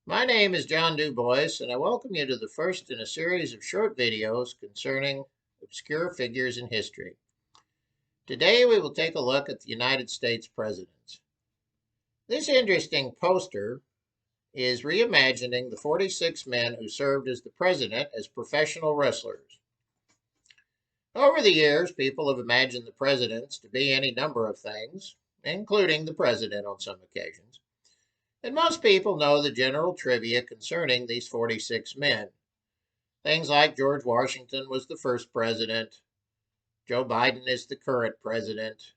My name is John DuBois, and I welcome you to the first in a series of short videos concerning obscure figures in history. Today we will take a look at the United States presidents. This interesting poster is reimagining the 46 men who served as the president as professional wrestlers. Over the years, people have imagined the presidents to be any number of things, including the president on some occasions. And most people know the general trivia concerning these 46 men. Things like George Washington was the first president, Joe Biden is the current president,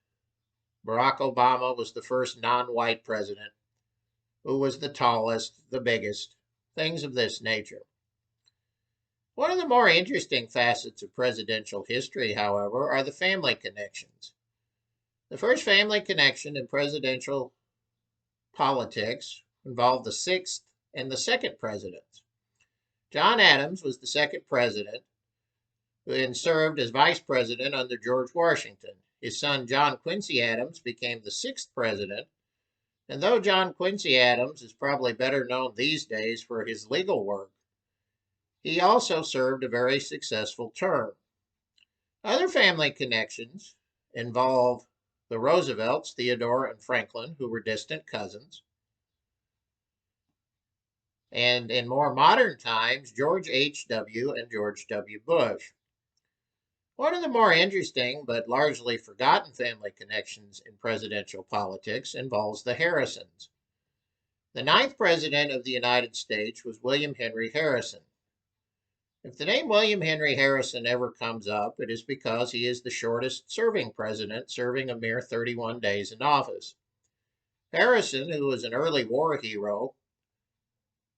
Barack Obama was the first non white president, who was the tallest, the biggest, things of this nature. One of the more interesting facets of presidential history, however, are the family connections. The first family connection in presidential politics involved the sixth and the second presidents. John Adams was the second president and served as vice president under George Washington. His son, John Quincy Adams, became the sixth president. And though John Quincy Adams is probably better known these days for his legal work, he also served a very successful term. Other family connections involve the Roosevelts, Theodore and Franklin, who were distant cousins. And in more modern times, George H.W. and George W. Bush. One of the more interesting but largely forgotten family connections in presidential politics involves the Harrisons. The ninth president of the United States was William Henry Harrison. If the name William Henry Harrison ever comes up, it is because he is the shortest serving president, serving a mere 31 days in office. Harrison, who was an early war hero,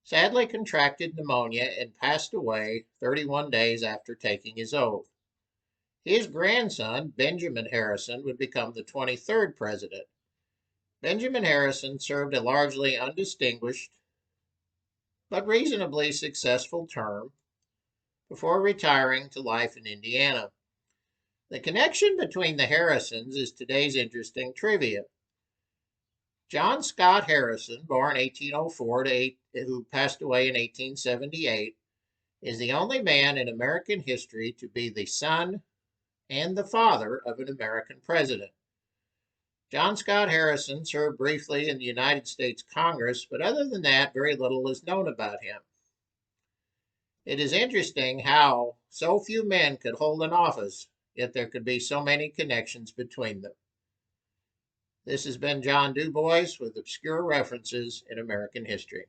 sadly contracted pneumonia and passed away 31 days after taking his oath. His grandson, Benjamin Harrison, would become the 23rd president. Benjamin Harrison served a largely undistinguished but reasonably successful term before retiring to life in Indiana. The connection between the Harrisons is today's interesting trivia. John Scott Harrison, born 1804 who passed away in 1878, is the only man in American history to be the son and the father of an American president. John Scott Harrison served briefly in the United States Congress, but other than that, very little is known about him. It is interesting how so few men could hold an office, yet there could be so many connections between them. This has been John DuBois with Obscure References in American History.